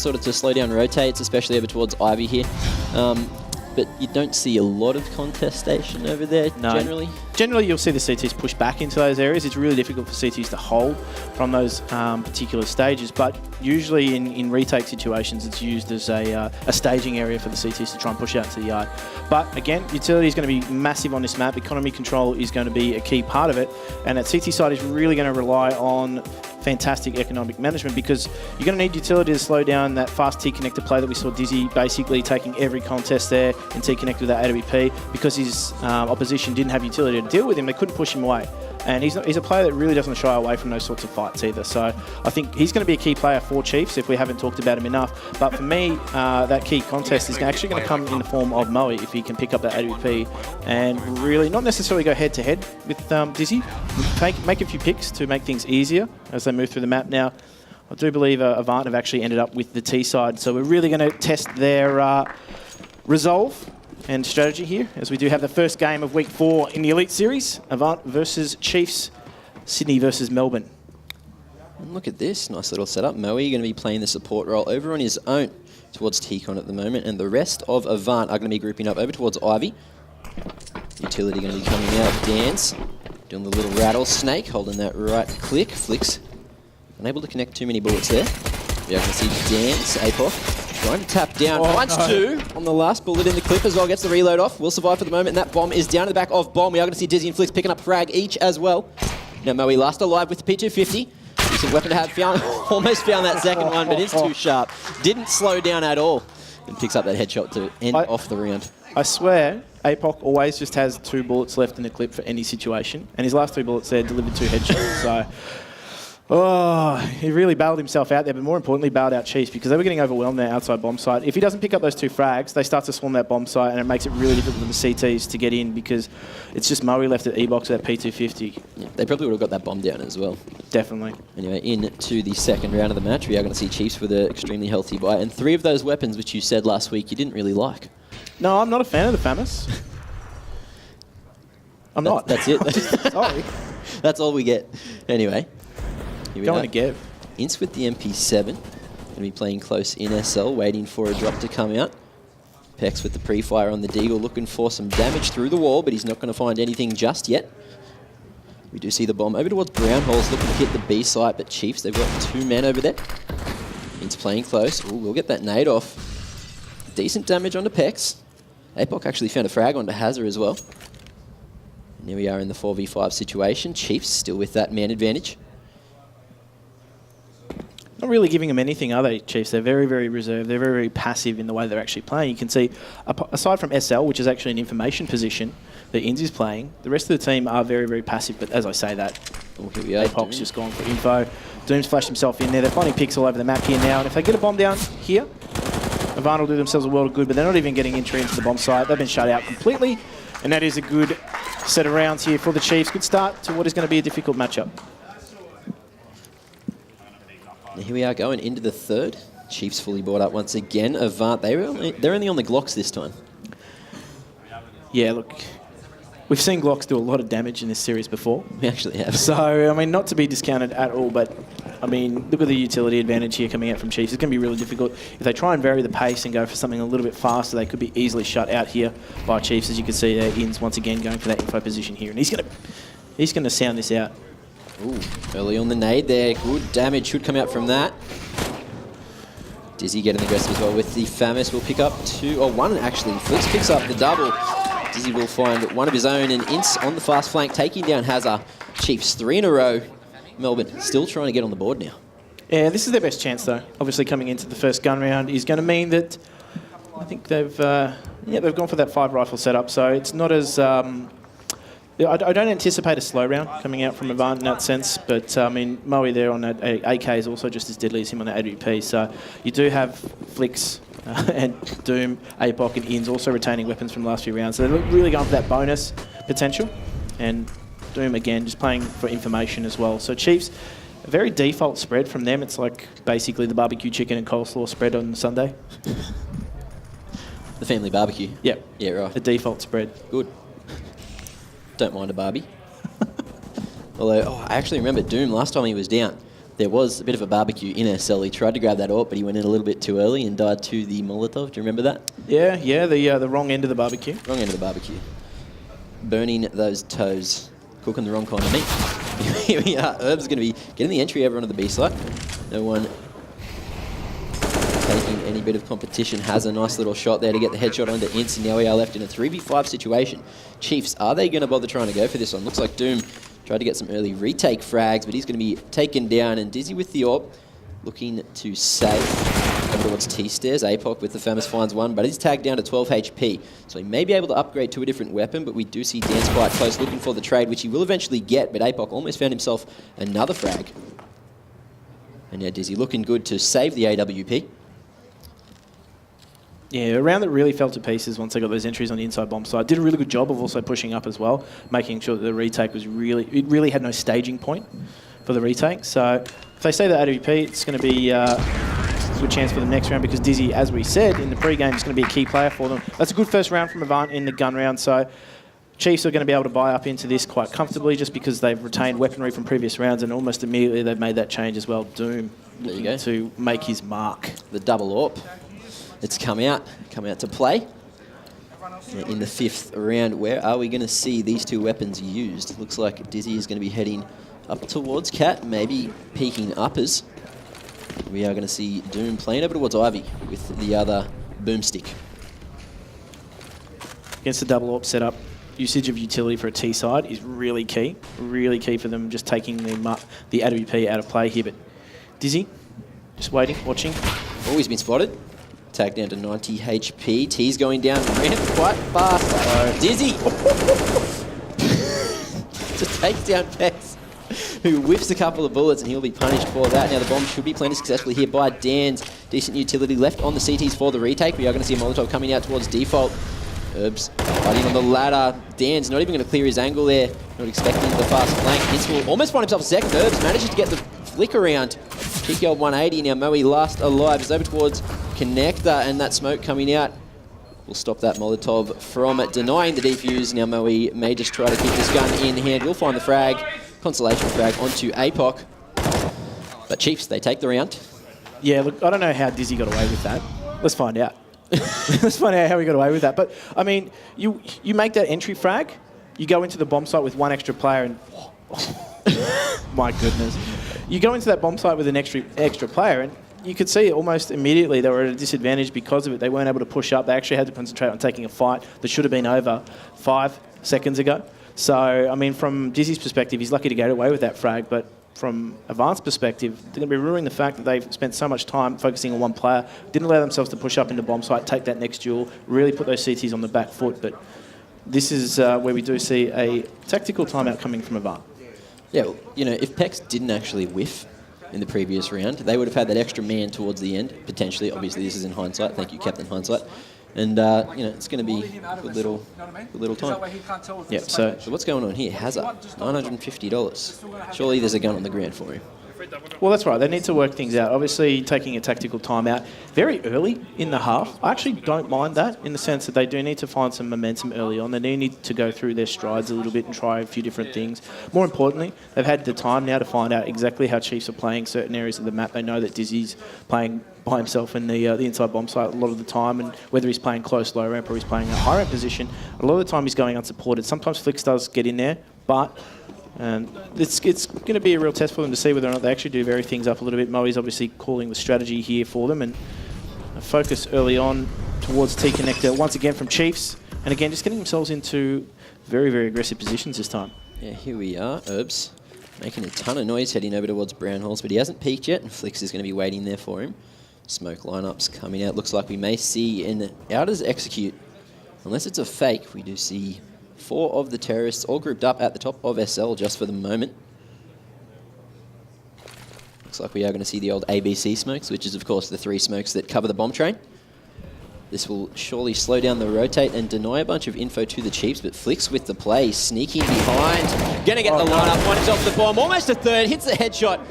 sort of to slow down rotates, especially over towards Ivy here. But you don't see a lot of contestation over there, generally. Generally, you'll see the CTs push back into those areas. It's really difficult for CTs to hold from those particular stages, but usually in retake situations, it's used as a staging area for the CTs to try and push out to the yard. But again, utility is going to be massive on this map. Economy control is going to be a key part of it, and that CT side is really going to rely on fantastic economic management, because you're going to need utility to slow down that fast T-connector play that we saw Dizzy basically taking every contest there in T-connect with that AWP, because his opposition didn't have utility to deal with him. They couldn't push him away. And he's a player that really doesn't shy away from those sorts of fights either. So I think he's going to be a key player for Chiefs if we haven't talked about him enough. But for me, that key contest is actually going to come in the form of Moe if he can pick up that AWP and really not necessarily go head-to-head with Dizzy. Make a few picks to make things easier as they move through the map. Now, I do believe Avant have actually ended up with the T side. So we're really going to test their resolve and strategy here, as we do have the first game of Week 4 in the Elite Series. Avant versus Chiefs, Sydney versus Melbourne. And look at this, nice little setup. Moe going to be playing the support role over on his own towards T-Con at the moment, and the rest of Avant are going to be grouping up over towards Ivy. Utility going to be coming out, Dance, doing the little rattlesnake, holding that right click, flicks. Unable to connect too many bullets there. We are going to see Dance, APOC. Trying to tap down, finds two on the last bullet in the clip as well, gets the reload off, will survive for the moment, and that bomb is down to the back of Bomb. We are going to see Dizzy and Flicks picking up frag each as well. Now Moe last alive with the P250. Decent weapon to have, almost found that second one, but it's too sharp. Didn't slow down at all, and picks up that headshot to end off the round. I swear, APOC always just has 2 bullets left in the clip for any situation, and his last 2 bullets there delivered 2 headshots, so... Oh, he really bailed himself out there, but more importantly, bailed out Chiefs, because they were getting overwhelmed there outside bomb site. If he doesn't pick up those 2 frags, they start to swarm that bomb site, and it makes it really difficult for the CTs to get in, because it's just Moe left at E-Box at P250. Yeah, they probably would have got that bomb down as well. Definitely. Anyway, into the second round of the match, we are going to see Chiefs with an extremely healthy buy, and 3 of those weapons, which you said last week you didn't really like. No, I'm not a fan of the FAMAS. I'm not. That's it. Sorry. That's all we get. Anyway. Going to give. Ince with the MP7. Going to be playing close in SL, waiting for a drop to come out. Pex with the pre-fire on the Deagle, looking for some damage through the wall, but he's not going to find anything just yet. We do see the bomb over towards Brown Holes, looking to hit the B site, but Chiefs, they've got 2 men over there. Ince playing close. Ooh, we'll get that nade off. Decent damage onto Pex. APOC actually found a frag onto Hazard as well. And here we are in the 4v5 situation. Chiefs still with that man advantage. Not really giving them anything, are they, Chiefs? They're very, very reserved. They're very, very passive in the way they're actually playing. You can see, aside from SL, which is actually an information position that Inz is playing, the rest of the team are very, very passive. But as I say that, here we are. APOC's just gone for info. Doom's flashed himself in there. They're finding picks all over the map here now. And if they get a bomb down here, Avant will do themselves a world of good, but they're not even getting entry into the bomb site. They've been shut out completely. And that is a good set of rounds here for the Chiefs. Good start to what is going to be a difficult matchup. Here we are going into the third. Chiefs fully bought up once again. Avant, they're only on the Glocks this time. Yeah, look, we've seen Glocks do a lot of damage in this series before. We actually have. So, I mean, not to be discounted at all, but, I mean, look at the utility advantage here coming out from Chiefs. It's going to be really difficult. If they try and vary the pace and go for something a little bit faster, they could be easily shut out here by Chiefs. As you can see there, Inz once again going for that info position here. And he's going to sound this out. Ooh, early on the nade there. Good damage should come out from that. Dizzy getting aggressive as well with the FAMAS. Will pick up 2, or 1 actually. Flicks picks up the double. Dizzy will find one of his own, and Ince on the fast flank, taking down Hazard. Chiefs 3 in a row. Melbourne still trying to get on the board now. Yeah, this is their best chance though. Obviously coming into the first gun round is going to mean that I think they've gone for that 5 rifle setup, so it's not as... I don't anticipate a slow round coming out from Avant in that sense, but I mean, Moe there on that AK is also just as deadly as him on that AWP, so you do have Flicks and Doom, APOC and Inz also retaining weapons from the last few rounds, so they're really going for that bonus potential, and Doom again just playing for information as well. So Chiefs, a very default spread from them. It's like basically the barbecue chicken and coleslaw spread on Sunday. The family barbecue? Yep. Yeah, right. The default spread. Good. Don't mind a Barbie. Although, I actually remember Doom last time he was down. There was a bit of a barbecue in SL. He tried to grab that AWP, but he went in a little bit too early and died to the Molotov. Do you remember that? Yeah, the wrong end of the barbecue. Wrong end of the barbecue. Burning those toes. Cooking the wrong kind of meat. Here we are. Herb's going to be getting the entry over onto the B site. No one taking any bit of competition. Has a nice little shot there to get the headshot onto Ince. And now we are left in a 3v5 situation. Chiefs, are they going to bother trying to go for this one? Looks like Doom tried to get some early retake frags, but he's going to be taken down. And Dizzy with the AWP, looking to save over towards T-Stairs. APOC with the famous finds one, but he's tagged down to 12 HP. So he may be able to upgrade to a different weapon, but we do see Dance quite close looking for the trade, which he will eventually get, but APOC almost found himself another frag. And now Dizzy looking good to save the AWP. Yeah, a round that really fell to pieces once they got those entries on the inside bomb side. Did a really good job of also pushing up as well, making sure that the retake was it really had no staging point for the retake. So if they say the AWP, it's going to be a good chance for the next round because Dizzy, as we said in the pre-game, is going to be a key player for them. That's a good first round from Avant in the gun round. So Chiefs are going to be able to buy up into this quite comfortably just because they've retained weaponry from previous rounds and almost immediately they've made that change as well. Doom looking to make his mark. The double AWP. It's come out to play in the 5th round. Where are we going to see these two weapons used? It looks like Dizzy is going to be heading up towards Cat, maybe peeking uppers. We are going to see Doom playing over towards Ivy with the other boomstick. Against the double AWP setup, usage of utility for a T side is really key for them just taking the AWP out of play here. But Dizzy, just waiting, watching. Oh, he's been spotted. Tagged down to 90 HP. T's going down ramp quite fast. Dizzy! To take down Pex, who whiffs a couple of bullets, and he'll be punished for that. Now the bomb should be planted successfully here by Dan's. Decent utility left on the CTs for the retake. We are going to see a Molotov coming out towards default. Herbs fighting on the ladder. Dan's not even going to clear his angle there. Not expecting the fast flank. Ince will almost find himself a second. Herbs manages to get the flick around. Cheeky old 180. Now Moe last alive is over towards Connector, and that smoke coming out will stop that Molotov from denying the defuse. Now Moe may just try to keep this gun in hand. We'll find the frag. Consolation frag onto APOC. But Chiefs, they take the round. Yeah, look, I don't know how Dizzy got away with that. Let's find out. Let's find out how he got away with that. But, I mean, you make that entry frag, you go into the bomb site with one extra player and... my goodness. You go into that bomb site with an extra player and you could see almost immediately they were at a disadvantage because of it. They weren't able to push up. They actually had to concentrate on taking a fight that should have been over 5 seconds ago. So, I mean, from Dizzy's perspective, he's lucky to get away with that frag, but from Avant's perspective, they're going to be ruining the fact that they've spent so much time focusing on one player, didn't allow themselves to push up into bomb site, take that next duel, really put those CTs on the back foot. But this is where we do see a tactical timeout coming from Avant. Yeah, well, you know, if Pex didn't actually whiff in the previous round, they would have had that extra man towards the end, potentially. Obviously, this is in hindsight. Thank you, Captain Hindsight. And, you know, it's going to be a good little time. Yeah, so what's going on here? Hazard, $950. Surely there's a gun on the ground for him. Well, that's right. They need to work things out. Obviously, taking a tactical timeout very early in the half. I actually don't mind that in the sense that they do need to find some momentum early on. They do need to go through their strides a little bit and try a few different things. More importantly, they've had the time now to find out exactly how Chiefs are playing certain areas of the map. They know that Dizzy's playing by himself in the inside bomb site a lot of the time, and whether he's playing close low ramp or he's playing a high ramp position, a lot of the time he's going unsupported. Sometimes Flix does get in there, but it's going to be a real test for them to see whether or not they actually do vary things up a little bit. Moe's obviously calling the strategy here for them, and a focus early on towards T-Connector once again from Chiefs, and again just getting themselves into very, very aggressive positions this time. Yeah, here we are. Herbs making a ton of noise heading over towards Brown Halls, but he hasn't peeked yet, and Flix is going to be waiting there for him. Smoke lineups coming out. Looks like we may see an Outers execute. Unless it's a fake, we do see 4 of the terrorists all grouped up at the top of SL just for the moment. Looks like we are going to see the old ABC smokes, which is, of course, the 3 smokes that cover the bomb train. This will surely slow down the rotate and deny a bunch of info to the Chiefs, but Flix with the play, sneaking behind. Going to get the lineup, find himself the bomb, almost a third, hits the headshot.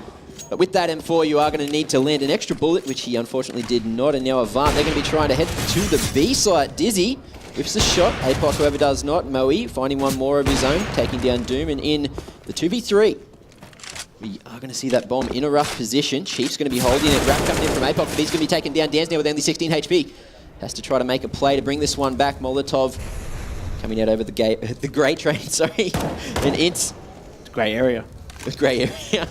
But with that M4, you are going to need to land an extra bullet, which he unfortunately did not. And now Avant, they're going to be trying to head to the B site. Dizzy whiffs the shot. APOC, whoever does not. Moe finding one more of his own, taking down Doom and in the 2v3. We are going to see that bomb in a rough position. Chief's going to be holding it. Wrap coming in from APOC, but he's going to be taken down. Dan's now with only 16 HP. Has to try to make a play to bring this one back. Molotov coming out over the gate, the great train, sorry. And it's Grey area. Grey area.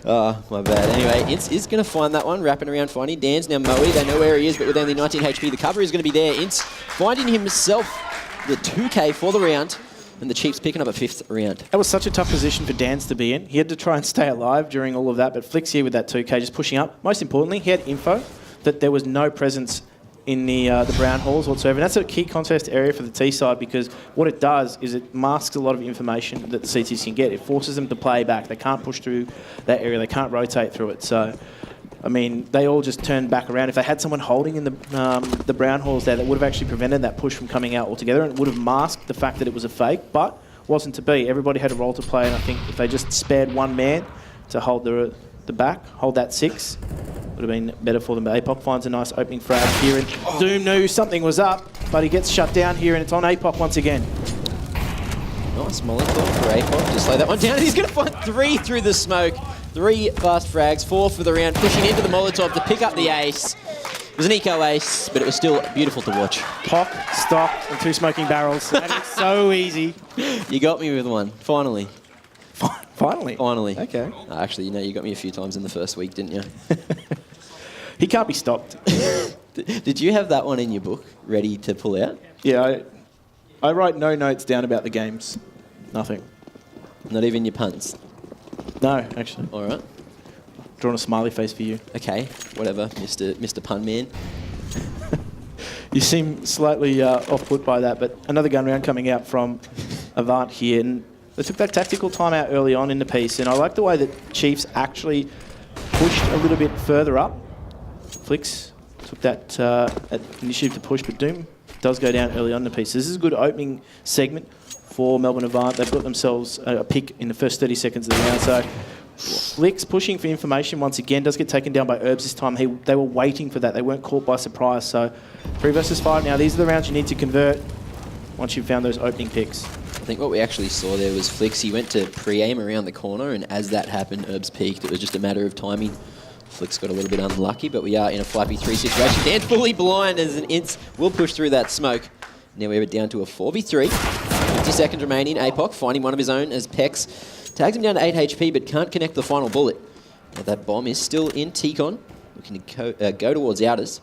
Oh, my bad. Anyway, Ince is going to find that one, wrapping around finding Dan's now Moe. They know where he is, but with only 19 HP, the cover is going to be there. Ince finding himself the 2K for the round. And the Chiefs picking up a 5th round. That was such a tough position for Dans to be in. He had to try and stay alive during all of that, but Flick's here with that 2K just pushing up. Most importantly, he had info that there was no presence in the brown halls whatsoever. And that's a key contest area for the T side, because what it does is it masks a lot of information that the CTs can get. It forces them to play back. They can't push through that area. They can't rotate through it. So, I mean, they all just turned back around. If they had someone holding in the brown halls there, that would have actually prevented that push from coming out altogether, and it would have masked the fact that it was a fake, but wasn't to be. Everybody had a role to play, and I think if they just spared one man to hold the back, hold that 6, would have been better for them. But APOC finds a nice opening frag here, and Doom knew something was up, but he gets shut down here, and it's on APOC once again. Nice Molotov for APOC. Just lay that one down, and he's going to find 3 through the smoke. 3 fast frags, 4 for the round, pushing into the Molotov to pick up the ace. It was an eco ace, but it was still beautiful to watch. Pop, stock, and 2 smoking barrels. That is so easy. You got me with one, finally. Finally? Finally. Okay. Actually, you got me a few times in the first week, didn't you? He can't be stopped. Did you have that one in your book, ready to pull out? Yeah, I write no notes down about the games. Nothing. Not even your puns? No, actually. All right. Drawn a smiley face for you. Okay, whatever, Mr. Pun Man. You seem slightly off-put by that, but another gun round coming out from Avant here. And they took that tactical time out early on in the piece, and I like the way that Chiefs actually pushed a little bit further up. Flicks took that initiative to push, but Doom does go down early on in the piece. This is a good opening segment for Melbourne Avant. They've got themselves a pick in the first 30 seconds of the round. So Flicks pushing for information once again, does get taken down by Herbs this time. They were waiting for that. They weren't caught by surprise. So 3 versus 5 now. These are the rounds you need to convert once you've found those opening picks. I think what we actually saw there was Flicks. He went to pre-aim around the corner, and as that happened, Herbs peaked. It was just a matter of timing. Flicks got a little bit unlucky, but we are in a 5v3 situation. Dan's fully blind as an Ince will push through that smoke. Now we're down to a 4v3. 50 seconds remaining. APOC finding one of his own as Pex tags him down to 8 HP, but can't connect the final bullet. Now that bomb is still in T-Con, looking to go towards outers.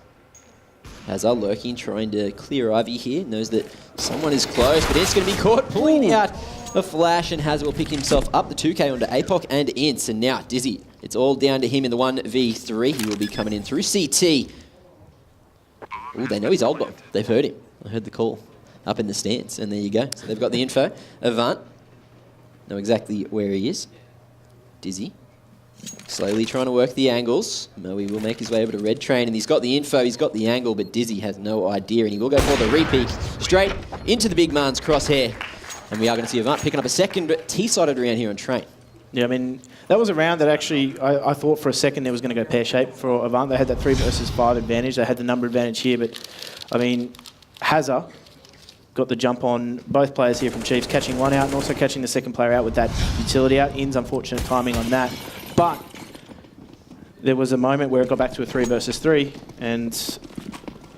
Hazard lurking, trying to clear Ivy here. Knows that someone is close, but it's going to be caught pulling out a flash, and Hazard will pick himself up the 2K onto APOC and Ince. And now Dizzy, it's all down to him in the 1v3. He will be coming in through CT. Oh, they know he's old bomb. They've heard him. I heard the call up in the stands, and there you go. So they've got the info. Avant, know exactly where he is. Dizzy, slowly trying to work the angles. Moe will make his way over to Red Train, and he's got the info, he's got the angle, but Dizzy has no idea, and he will go for the repeat straight into the big man's crosshair. And we are going to see Avant picking up a second T-sided round here on Train. Yeah, I mean, that was a round that actually, I thought for a second there was going to go pear-shaped for Avant. They had that 3 versus 5 advantage. They had the number advantage here, but, I mean, Hazard got the jump on both players here from Chiefs, catching one out and also catching the second player out with that utility out. In's unfortunate timing on that. But there was a moment where it got back to a 3 versus 3, and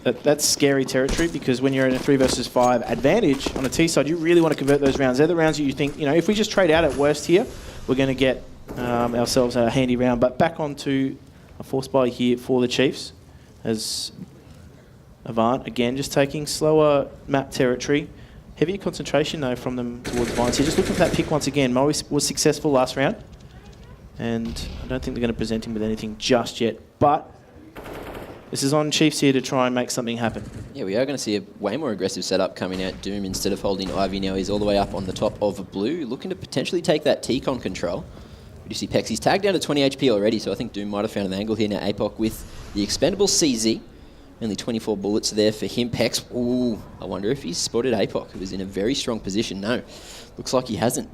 that's scary territory, because when you're in a 3 versus 5 advantage on the T side, you really want to convert those rounds. They're the rounds that you think, if we just trade out at worst here, we're going to get ourselves a handy round. But back onto a force buy here for the Chiefs, as Avant, again, just taking slower map territory. Heavier concentration, though, from them towards Vines here. Just looking for that pick once again. Moe was successful last round, and I don't think they're going to present him with anything just yet. But this is on Chiefs here to try and make something happen. Yeah, we are going to see a way more aggressive setup coming out. Doom, instead of holding Ivy now, he's all the way up on the top of Blue, looking to potentially take that T-Con control. We do see Pex. He's tagged down to 20 HP already, so I think Doom might have found an angle here now. APOC with the expendable CZ. Only 24 bullets there for him. Pex, ooh, I wonder if he's spotted APOC, who was in a very strong position. No, looks like he hasn't.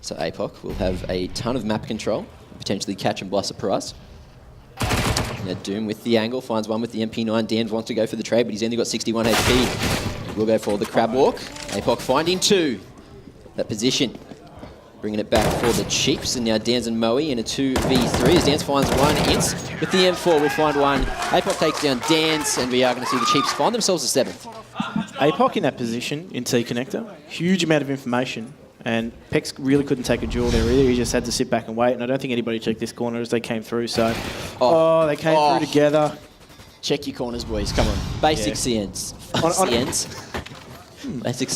So APOC will have a ton of map control, potentially catch and blast a prize. Now Doom with the angle, finds one with the MP9. Dan wants to go for the trade, but he's only got 61 HP. We'll go for the crab walk. APOC finding 2. That position. Bringing it back for the Chiefs, and now Dans and Moe in a 2v3 as Dans finds one. Ince with the M4 will find one. APOC takes down Dans, and we are going to see the Chiefs find themselves a 7th. APOC in that position in T-connector, huge amount of information, and Pex really couldn't take a duel there either. He just had to sit back and wait, and I don't think anybody checked this corner as they came through, so... they came through together. Check your corners, boys, come on. Basic CNs. CNs.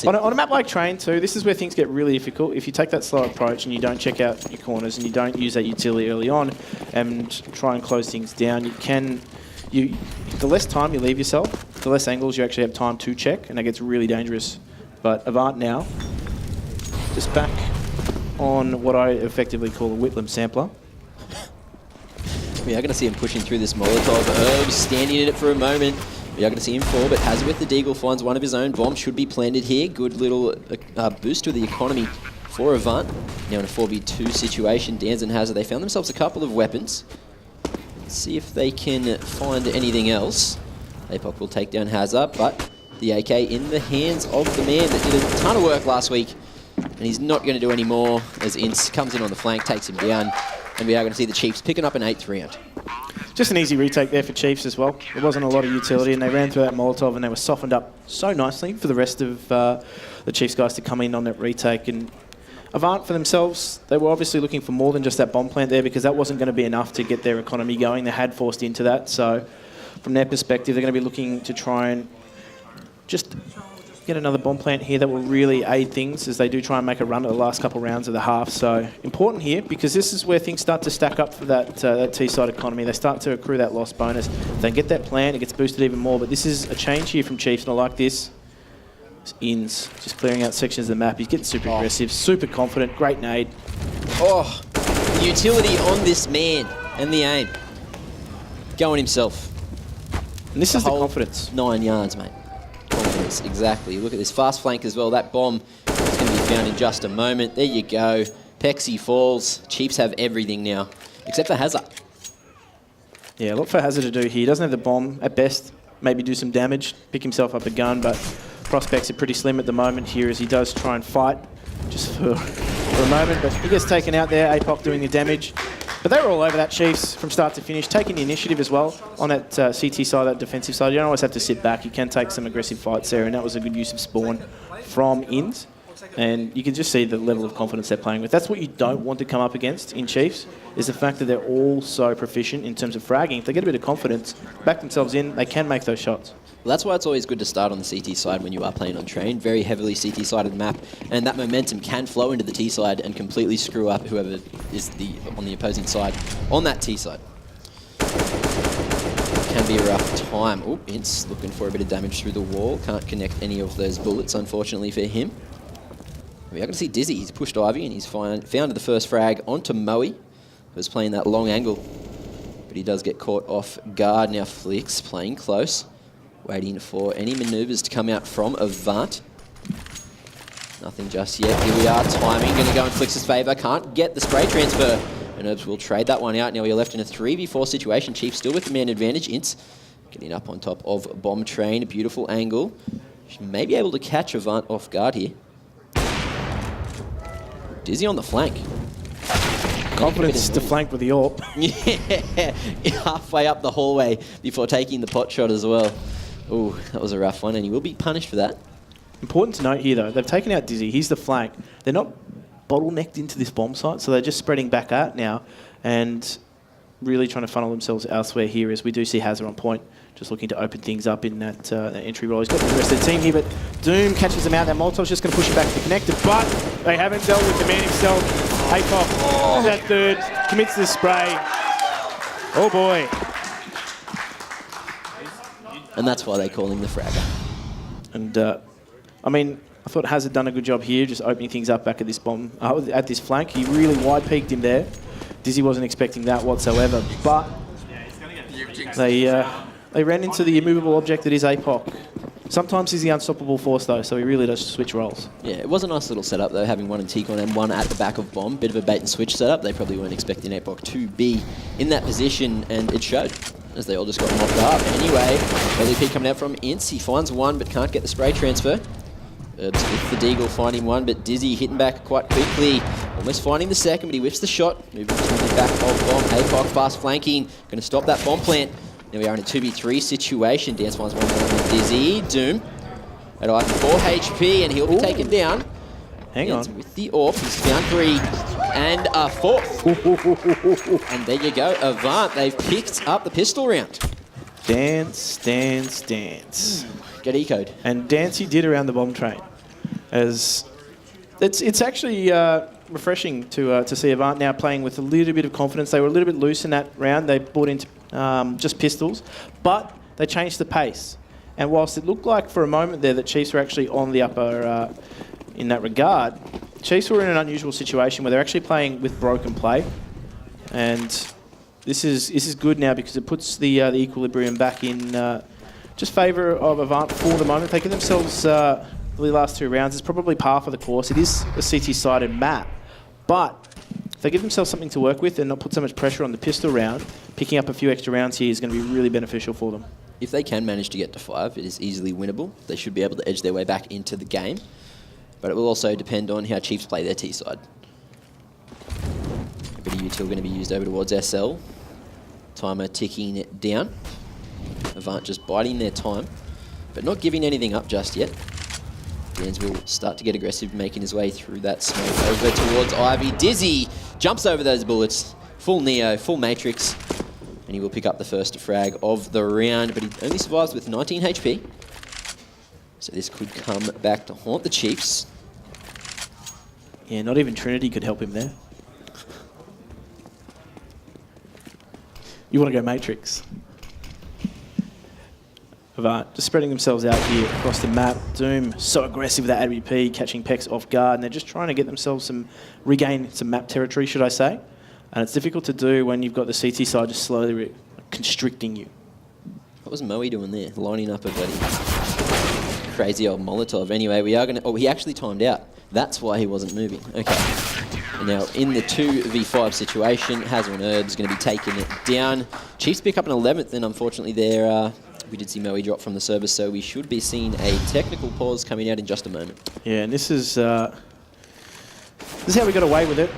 On a map like Train 2, this is where things get really difficult. If you take that slow approach and you don't check out your corners and you don't use that utility early on and try and close things down, the less time you leave yourself, the less angles you actually have time to check, and that gets really dangerous. But Avant now, just back on what I effectively call a Whitlam sampler. We are going to see him pushing through this Molotov. Herbs standing in it for a moment. We are going to see him fall, but Hazard with the Deagle finds one of his own. Bomb should be planted here. Good little boost to the economy for Avant. Now in a 4v2 situation, Dans and Hazard, they found themselves a couple of weapons. Let's see if they can find anything else. APOC will take down Hazard, but the AK in the hands of the man that did a ton of work last week. And he's not going to do any more as Ince comes in on the flank, takes him down. And we are going to see the Chiefs picking up an 8th round. Just an easy retake there for Chiefs as well. There wasn't a lot of utility, and they ran through that Molotov, and they were softened up so nicely for the rest of the Chiefs guys to come in on that retake. And Avant for themselves, they were obviously looking for more than just that bomb plant there, because that wasn't going to be enough to get their economy going. They had forced into that, so from their perspective, they're going to be looking to try and just get another bomb plant here that will really aid things as they do try and make a run at the last couple of rounds of the half. So important here, because this is where things start to stack up for that T-side economy. They start to accrue that loss bonus. If they get that plant, it gets boosted even more. But this is a change here from Chiefs, and I like this. Inns just clearing out sections of the map. He's getting super aggressive, super confident, great nade. Oh, the utility on this man and the aim. Going himself. And this is the confidence. 9 yards, mate. Confidence, exactly. Look at this fast flank as well. That bomb is going to be found in just a moment. There you go. Pexy falls. Chiefs have everything now, except for Hazard. Yeah, a lot for Hazard to do here. He doesn't have the bomb. At best, maybe do some damage, pick himself up a gun, but prospects are pretty slim at the moment here as he does try and fight just for a moment. But he gets taken out there, APOC doing the damage. But they were all over that Chiefs from start to finish, taking the initiative as well on that CT side, that defensive side. You don't always have to sit back. You can take some aggressive fights there, and that was a good use of spawn from Inns. And you can just see the level of confidence they're playing with. That's what you don't want to come up against in Chiefs, is the fact that they're all so proficient in terms of fragging. If they get a bit of confidence, back themselves in, they can make those shots. Well, that's why it's always good to start on the CT side when you are playing on Train. Very heavily CT-sided map, and that momentum can flow into the T side and completely screw up whoever is on the opposing side on that T side. Can be a rough time. Oh, Ince looking for a bit of damage through the wall. Can't connect any of those bullets, unfortunately for him. We are going to see Dizzy. He's pushed Ivy, and he's found the first frag onto Moe, who's playing that long angle. But he does get caught off guard. Now Flicks playing close, waiting for any manoeuvres to come out from Avant. Nothing just yet. Here we are, timing, going to go in Flicks' favour. Can't get the spray transfer. And Herbs will trade that one out. Now we are left in a 3v4 situation. Chiefs still with the man advantage. Ince getting up on top of Bomb Train. A beautiful angle. She may be able to catch Avant off guard here. Dizzy on the flank. Confidence to flank with the AWP. Yeah, halfway up the hallway before taking the pot shot as well. Ooh, that was a rough one, and he will be punished for that. Important to note here, though, they've taken out Dizzy. He's the flank. They're not bottlenecked into this bomb site, so they're just spreading back out now and really trying to funnel themselves elsewhere here as we do see Hazard on point, just looking to open things up in that entry role. He's got the rest of the team here, but Doom catches them out. That Molotov's just going to push him back to the connector, but they haven't dealt with the man himself. APOC, that third, commits the spray. Oh boy. And that's why they call him the fragger. And I mean, I thought Hazard done a good job here, just opening things up back at this bomb, at this flank. He really wide peaked him there. Dizzy wasn't expecting that whatsoever, but they ran into the immovable object that is APOC. Sometimes he's the unstoppable force though, so he really does switch roles. Yeah, it was a nice little setup though, having one in T-Con and one at the back of Bomb. Bit of a bait and switch setup. They probably weren't expecting APOC to be in that position, and it showed, as they all just got mopped up. Anyway, LEP coming out from Ince. He finds one, but can't get the spray transfer. Herbs with the Deagle finding one, but Dizzy hitting back quite quickly. Almost finding the second, but he whiffs the shot. Moving to the back of bomb. Haycock fast flanking. Going to stop that bomb plant. Now we are in a 2v3 situation. Dance finds one more with Dizzy. Doom at Ivy 4 HP, and he'll be taken down. Hang on. With the AWP, he's found 3 and a 4th. And there you go, Avant. They've picked up the pistol round. Dance, dance, dance. Get ecoed. And dance he did around the bomb train. As it's actually refreshing to see Avant now playing with a little bit of confidence. They were a little bit loose in that round. They brought into just pistols, but they changed the pace. And whilst it looked like for a moment there that Chiefs were actually on the upper in that regard, Chiefs were in an unusual situation where they're actually playing with broken play. And this is good now because it puts the equilibrium back in just favour of Avant for the moment. They give themselves the last 2 rounds. It's probably par for the course. It is a CT-sided map, but if they give themselves something to work with and not put so much pressure on the pistol round, picking up a few extra rounds here is going to be really beneficial for them. If they can manage to get to 5, it is easily winnable. They should be able to edge their way back into the game, but it will also depend on how Chiefs play their T-side. A bit of util going to be used over towards SL. Timer ticking down. Avant just biding their time, but not giving anything up just yet. Dans will start to get aggressive, making his way through that smoke over towards Ivy. Dizzy jumps over those bullets. Full Neo, full Matrix. And he will pick up the first frag of the round, but he only survives with 19 HP. So this could come back to haunt the Chiefs. Yeah, not even Trinity could help him there. You want to go Matrix. Avant just spreading themselves out here across the map. Doom so aggressive with that AWP, catching Pex off guard, and they're just trying to get themselves regain some map territory, should I say. And it's difficult to do when you've got the CT side just slowly constricting you. What was Moe doing there? Lining up a bloody crazy old Molotov. Anyway, we are going to... Oh, he actually timed out. That's why he wasn't moving. Okay. And now in the 2v5 situation, Hazel and Herb's going to be taking it down. Chiefs pick up an 11th, and unfortunately there... we did see Moe drop from the service, so we should be seeing a technical pause coming out in just a moment. Yeah, and this is how we got away with it.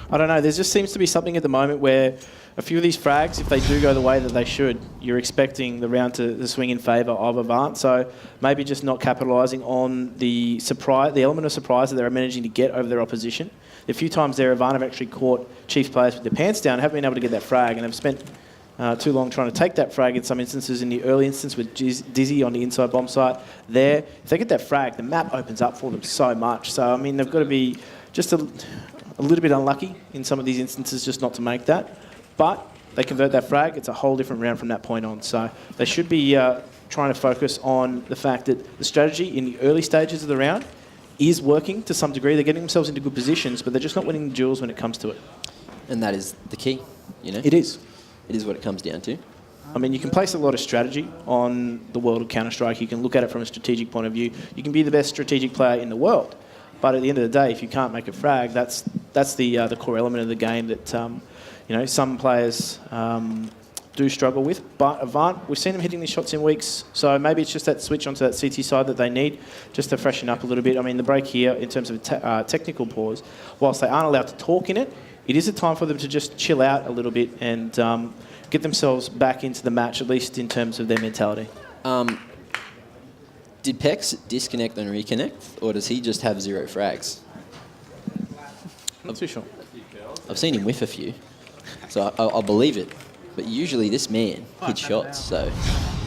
I don't know. There just seems to be something at the moment where a few of these frags, if they do go the way that they should, you're expecting the round to swing in favour of Avant. So maybe just not capitalising on the surprise, the element of surprise that they're managing to get over their opposition. A few times there, Avant have actually caught Chiefs players with their pants down, haven't been able to get that frag, and have spent too long trying to take that frag in some instances. In the early instance with Dizzy on the inside bomb site there, if they get that frag, the map opens up for them so much. So, I mean, they've got to be just a little bit unlucky in some of these instances just not to make that. But they convert that frag, it's a whole different round from that point on. So they should be trying to focus on the fact that the strategy in the early stages of the round is working to some degree. They're getting themselves into good positions, but they're just not winning the duels when it comes to it. And that is the key, you know? It is. It is what it comes down to. I mean, you can place a lot of strategy on the world of Counter-Strike. You can look at it from a strategic point of view. You can be the best strategic player in the world. But at the end of the day, if you can't make a frag, that's the core element of the game that some players do struggle with. But Avant, we've seen them hitting these shots in weeks, so maybe it's just that switch onto that CT side that they need just to freshen up a little bit. I mean, the break here in terms of technical pause, whilst they aren't allowed to talk in it, it is a time for them to just chill out a little bit and get themselves back into the match, at least in terms of their mentality. Did Pex disconnect and reconnect, or does he just have 0 frags? I'm not too sure. I've seen him whiff a few, so I'll believe it. But usually this man hits shots, so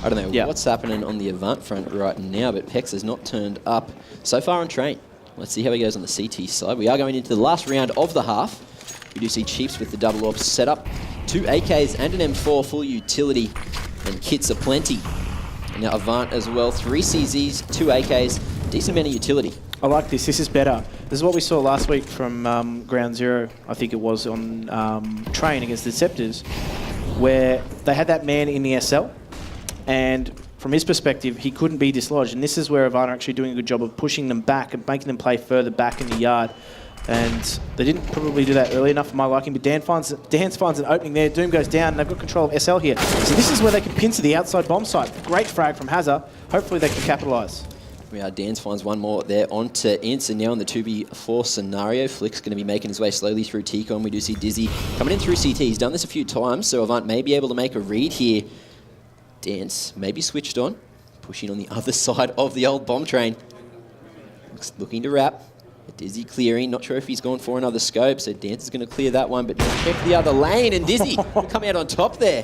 I don't know what's happening on the Avant front right now, but Pex has not turned up so far on train. Let's see how he goes on the CT side. We are going into the last round of the half. We do see Chiefs with the double AWP set up. 2 AKs and an M4, full utility, and kits aplenty. And now Avant as well, 3 CZs, 2 AKs, decent amount of utility. I like this. This is better. This is what we saw last week from Ground Zero, I think it was, on Train against the Deceptors, where they had that man in the SL, and from his perspective, he couldn't be dislodged. And this is where Avant are actually doing a good job of pushing them back and making them play further back in the yard. And they didn't probably do that early enough for my liking, but Dan finds an opening there. Doom goes down, and they've got control of SL here. So this is where they can pin to the outside bomb site. Great frag from Hazza. Hopefully they can capitalise. Dan's finds one more there onto Ince, and now in the 2v4 scenario, Flick's going to be making his way slowly through T-Con. We do see Dizzy coming in through CT. He's done this a few times, so Avant may be able to make a read here. Dance maybe switched on, pushing on the other side of the old bomb train. Looking to wrap. Dizzy clearing, not sure if he's gone for another scope, so Dance is going to clear that one, but now check the other lane, and Dizzy will come out on top there.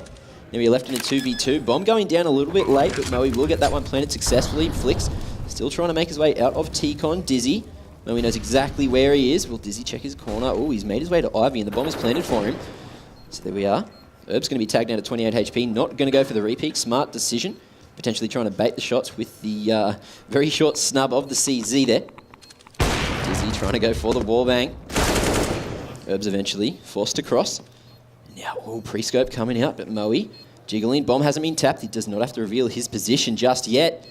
Now we're left in a 2v2. Bomb going down a little bit late, but Moe will get that one planted successfully. Flicks still trying to make his way out of T-Con. Dizzy, Moe knows exactly where he is. Will Dizzy check his corner? Oh, he's made his way to Ivy, and the bomb is planted for him. So there we are. Herb's going to be tagged down to 28 HP, not going to go for the repeat. Smart decision. Potentially trying to bait the shots with the very short snub of the CZ there. Dizzy trying to go for the wallbang. Herb's eventually forced to cross. Now, pre-scope coming out, but Moe jiggling. Bomb hasn't been tapped. He does not have to reveal his position just yet.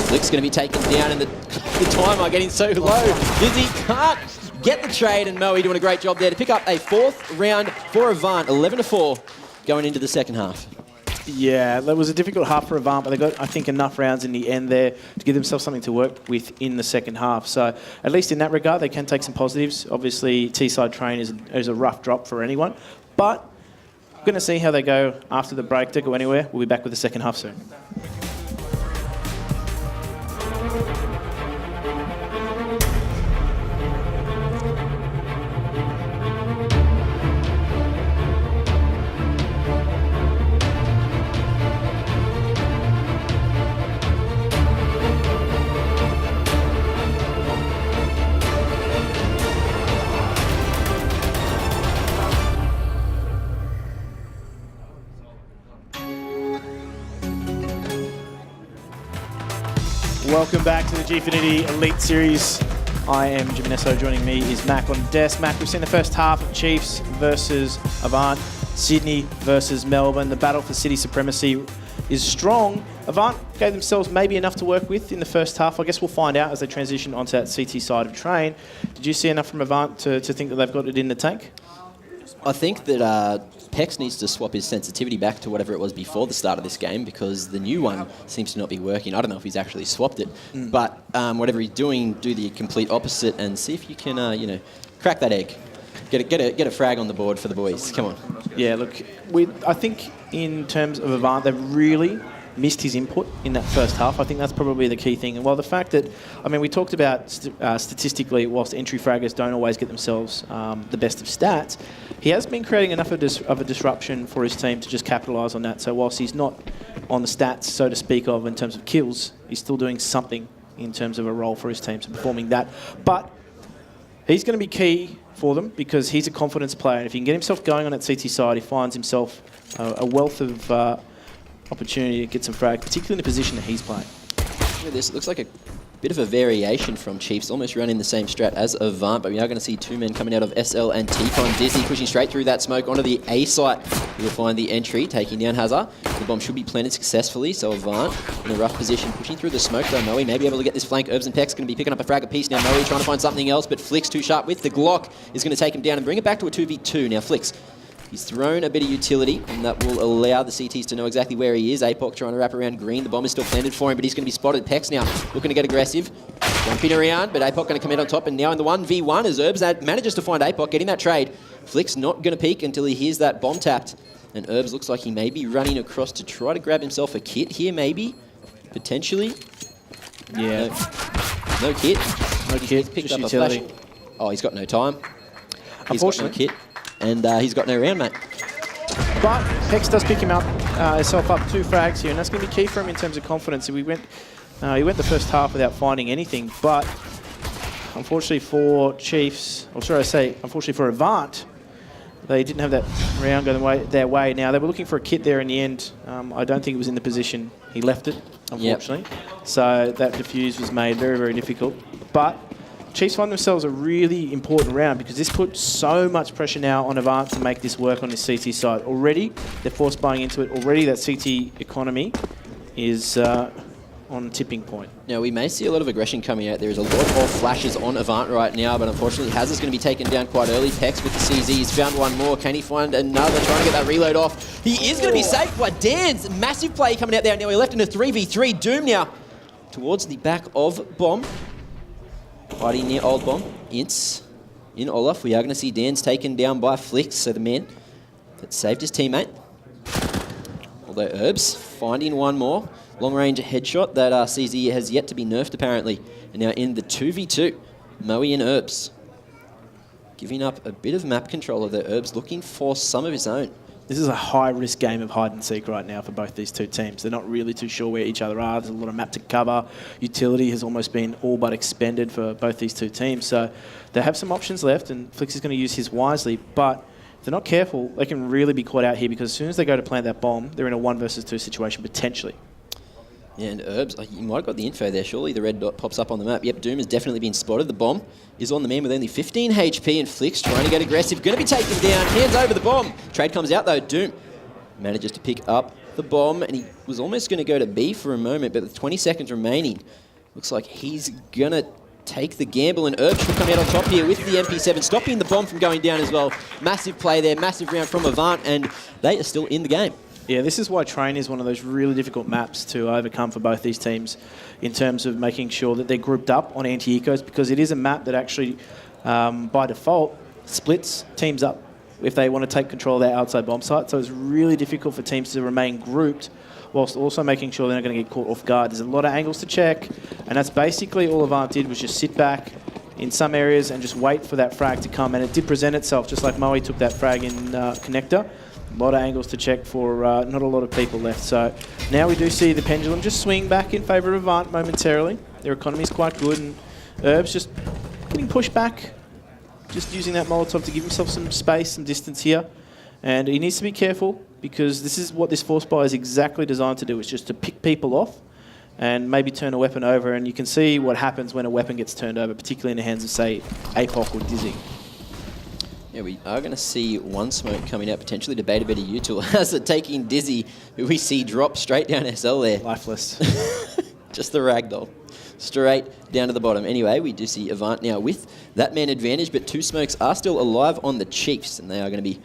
Flick's going to be taken down, and the timer getting so low. Dizzy can't get the trade, and Moe doing a great job there to pick up a 4th round for Avant, 11-4 going into the second half. Yeah, that was a difficult half for Avant, but they got, I think, enough rounds in the end there to give themselves something to work with in the second half. So at least in that regard, they can take some positives. Obviously, T-side train is a rough drop for anyone, but we're going to see how they go after the break. Don't go anywhere. We'll be back with the second half soon. Welcome back to the Gfinity Elite Series. I am Jim Nesso. Joining me is Mac on the desk. Mac, we've seen the first half of Chiefs versus Avant, Sydney versus Melbourne. The battle for city supremacy is strong. Avant gave themselves maybe enough to work with in the first half. I guess we'll find out as they transition onto that CT side of train. Did you see enough from Avant to think that they've got it in the tank? I think that Pex needs to swap his sensitivity back to whatever it was before the start of this game, because the new one seems to not be working. I don't know if he's actually swapped it, but whatever he's doing, do the complete opposite and see if you can, crack that egg. Get a frag on the board for the boys. Come on. Yeah, look, I think in terms of Avant, they've really missed his input in that first half. I think that's probably the key thing. And while the fact that, we talked about statistically, whilst entry fraggers don't always get themselves the best of stats, he has been creating enough of a disruption for his team to just capitalise on that. So whilst he's not on the stats, so to speak of, in terms of kills, he's still doing something in terms of a role for his team, so performing that. But he's going to be key for them because he's a confidence player. And if he can get himself going on that CT side, he finds himself a wealth of opportunity to get some frag, particularly in the position that he's playing. This looks like a bit of a variation from Chiefs, almost running the same strat as Avant, but we are going to see two men coming out of SL and T-Con. Dizzy pushing straight through that smoke onto the A site. You'll find the entry, taking down Hazard. The bomb should be planted successfully, so Avant in a rough position, pushing through the smoke though. Moe may be able to get this flank. Herbs and Peck's going to be picking up a frag apiece now. Moe trying to find something else, but Flicks too sharp with the Glock is going to take him down and bring it back to a 2v2. Now Flicks, he's thrown a bit of utility, and that will allow the CTs to know exactly where he is. APOC trying to wrap around green. The bomb is still planted for him, but he's going to be spotted. Pex now looking to get aggressive. Jumping around, but APOC going to come in on top, and now in the 1v1 as Herbs manages to find APOC, getting that trade. Flick's not going to peek until he hears that bomb tapped. And Herbs looks like he may be running across to try to grab himself a kit here, maybe. Potentially. Yeah. No kit. No kit, Picked just up utility. a flash. Oh, he's got no time. He's got no Unfortunately. kit. And he's got no round, mate. But Hex does pick himself up 2 frags here, and that's going to be key for him in terms of confidence. He went the first half without finding anything, but unfortunately for Chiefs, or should I say, unfortunately for Avant, they didn't have that round going their way. Now, they were looking for a kit there in the end. I don't think it was in the position. He left it, unfortunately. Yep. So that defuse was made very, very difficult. But Chiefs find themselves a really important round because this puts so much pressure now on Avant to make this work on this CT side. Already, they're forced buying into it. Already, that CT economy is on tipping point. Now, we may see a lot of aggression coming out. There is a lot of flashes on Avant right now, but unfortunately, Hazard's going to be taken down quite early. Pex with the CZ. He's found one more. Can he find another? Trying to get that reload off. He is going to be safe by Dan's. Massive play coming out there. Now, we're left in a 3v3. Doom now towards the back of Bomb. Hiding near Old Bomb. Ince in Olaf. We are going to see Dan's taken down by Flicks, so the man that saved his teammate. Although Herbs finding one more. Long-range headshot that CZ has yet to be nerfed, apparently. And now in the 2v2, Moe and Herbs. Giving up a bit of map control of their Herbs, looking for some of his own. This is a high-risk game of hide-and-seek right now for both these two teams. They're not really too sure where each other are. There's a lot of map to cover. Utility has almost been all but expended for both these two teams. So they have some options left, and Flix is going to use his wisely. But if they're not careful, they can really be caught out here, because as soon as they go to plant that bomb, they're in a 1 versus 2 situation, potentially. Yeah, and Herbs, you might have got the info there. Surely the red dot pops up on the map. Yep, Doom has definitely been spotted. The bomb is on the man with only 15 HP, and Flicks trying to get aggressive. Going to be taken down. Hands over the bomb. Trade comes out, though. Doom manages to pick up the bomb, and he was almost going to go to B for a moment, but with 20 seconds remaining, looks like he's going to take the gamble, and Herbs will come out on top here with the MP7, stopping the bomb from going down as well. Massive play there, massive round from Avant, and they are still in the game. Yeah, this is why Train is one of those really difficult maps to overcome for both these teams in terms of making sure that they're grouped up on anti-ecos, because it is a map that actually, by default, splits teams up if they want to take control of their outside bomb site. So it's really difficult for teams to remain grouped whilst also making sure they're not going to get caught off guard. There's a lot of angles to check, and that's basically all Avant did, was just sit back in some areas and just wait for that frag to come. And it did present itself, just like Moe took that frag in Connector. A lot of angles to check for not a lot of people left. So now we do see the pendulum just swing back in favour of Avant momentarily. Their economy is quite good, and Herbs just getting pushed back, just using that Molotov to give himself some space, some distance here. And he needs to be careful, because this is what this force buy is exactly designed to do, is just to pick people off and maybe turn a weapon over. And you can see what happens when a weapon gets turned over, particularly in the hands of, say, APOC or Dizzy. Yeah, we are going to see one smoke coming out, potentially to Beta Beta U-Tool, as they're taking Dizzy, who we see drop straight down SL there. Lifeless. Just the ragdoll. Straight down to the bottom. Anyway, we do see Avant now with that man advantage, but 2 smokes are still alive on the Chiefs, and they are going to be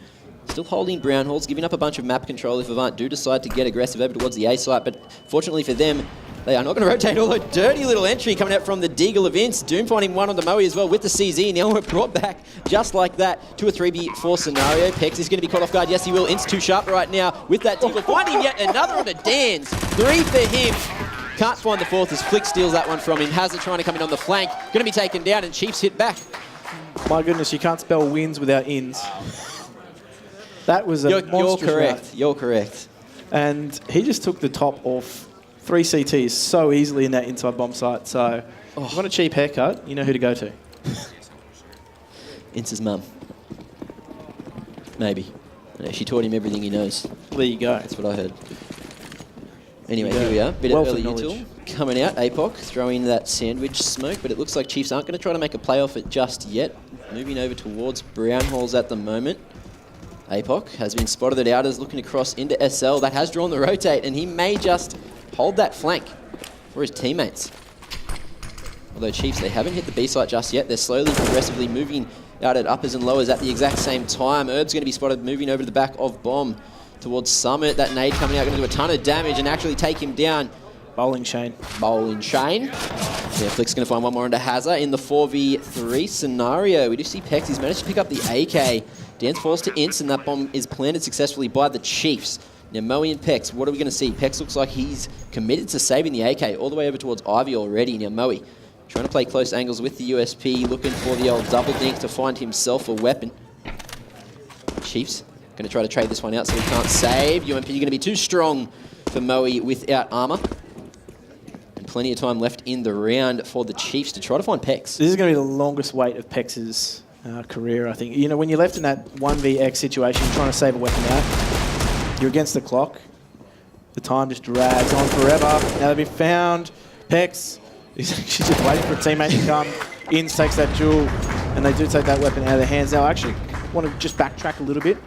still holding Brown Halls, giving up a bunch of map control if Avant do decide to get aggressive over towards the A site, but fortunately for them, they are not going to rotate, although dirty little entry coming out from the Deagle of Ince. Doom finding one on the Moe as well with the CZ. Now we're brought back just like that to a 3v4 scenario. Pex is going to be caught off guard. Yes, he will. Ince too sharp right now with that Deagle. Finding yet another on the Dans. 3 for him. Can't find the 4th as Flick steals that one from him. Hazard trying to come in on the flank. Going to be taken down, and Chiefs hit back. My goodness, you can't spell wins without ins. That was a monstrous You're correct. round. You're correct. And he just took the top off 3 CTs so easily in that inside bomb site. So if you want a cheap haircut, you know who to go to. Ince's mum. Maybe. No, she taught him everything he knows. There you go. That's what I heard. Anyway, here we are. Bit of early util coming out. APOC throwing that sandwich smoke, but it looks like Chiefs aren't going to try to make a play off it just yet. Moving over towards Brown Halls at the moment. APOC has been spotted at Outers, looking across into SL. That has drawn the rotate, and he may just hold that flank for his teammates. Although Chiefs, they haven't hit the B site just yet. They're slowly, progressively moving out at uppers and lowers at the exact same time. Herb's going to be spotted moving over to the back of Bomb towards Summit. That nade coming out, going to do a ton of damage and actually take him down. Bowling chain. Bowling chain. Yeah, Flick's going to find one more into Hazard in the 4v3 scenario. We do see Pex. He's managed to pick up the AK. Dance falls to Ince, and that bomb is planted successfully by the Chiefs. Now, Moe and Pex, what are we going to see? Pex looks like he's committed to saving the AK all the way over towards Ivy already. Now, Moe trying to play close angles with the USP, looking for the old double dink to find himself a weapon. Chiefs going to try to trade this one out so he can't save. UMP going to be too strong for Moe without armor. And plenty of time left in the round for the Chiefs to try to find Pex. This is going to be the longest wait of Pex's career, I think. You know, when you're left in that 1vx situation, trying to save a weapon out, you're against the clock. The time just drags on forever. Now they've been found. Pex is actually just waiting for a teammate to come. Ince takes that jewel, and they do take that weapon out of their hands. Now, I actually want to just backtrack a little bit.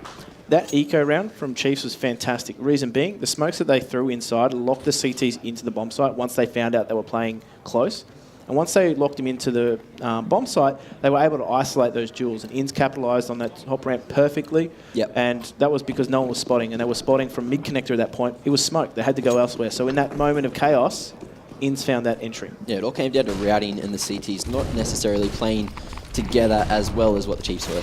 That eco round from Chiefs was fantastic. Reason being, the smokes that they threw inside locked the CTs into the bomb site once they found out they were playing close. And once they locked him into the bomb site, they were able to isolate those jewels. And Ince capitalised on that top ramp perfectly. Yep. And that was because no one was spotting. And they were spotting from mid-connector at that point. It was smoke. They had to go elsewhere. So in that moment of chaos, Inns found that entry. Yeah, it all came down to routing and the CTs not necessarily playing together as well as what the Chiefs were.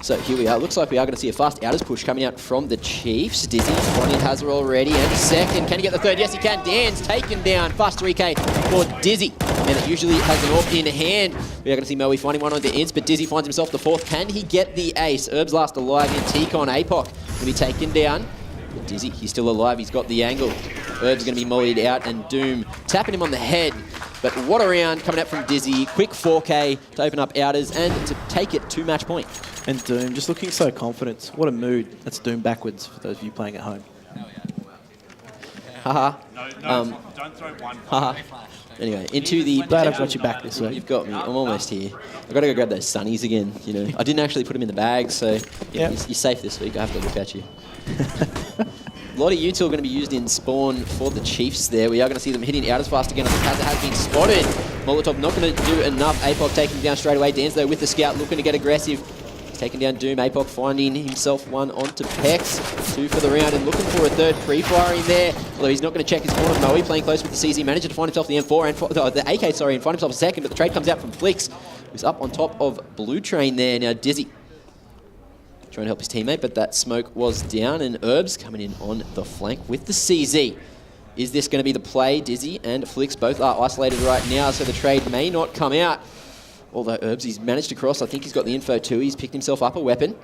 So here we are. Looks like we are going to see a fast outers push coming out from the Chiefs. Dizzy, Ronnie has her already, and second. Can he get the third? Yes, he can. Dan's taken down. Fast 3K for Dizzy. And it usually has an AWP in hand. We are going to see Moe finding one on the Inns, but Dizzy finds himself the fourth. Can he get the ace? Herb's last alive in T-Con. APOC will be taken down. But Dizzy, he's still alive. He's got the angle. Herb's going to be mollied out, and Doom tapping him on the head. But what a round coming out from Dizzy. Quick 4K to open up outers and to take it to match point. And Doom just looking so confident. What a mood. That's Doom backwards for those of you playing at home. Haha. No, don't throw one. Haha. Anyway, into the... Glad I've got you back this week. You've got me. I'm almost here. I've got to go grab those sunnies again. You know, I didn't actually put them in the bag, so yeah, you're safe this week. I have to look at you. A lot of util are going to be used in spawn for the Chiefs there. We are going to see them hitting out as fast again. I think Hazard has been spotted. Molotov not going to do enough. APOC taking him down straight away. Dan's though with the scout looking to get aggressive. He's taking down Doom. APOC finding himself one onto Pex. 2 for the round and looking for a third pre-fire in there. Although he's not going to check his corner. Moe playing close with the CZ. Managed to find himself the M4 and the AK, sorry, and find himself a second. But the trade comes out from Flix, who's up on top of Blue Train there. Now Dizzy trying to help his teammate, but that smoke was down, and Herbs coming in on the flank with the CZ. Is this going to be the play? Dizzy and Flix both are isolated right now, so the trade may not come out. Although Herbs, he's managed to cross. I think he's got the info too. He's picked himself up a weapon.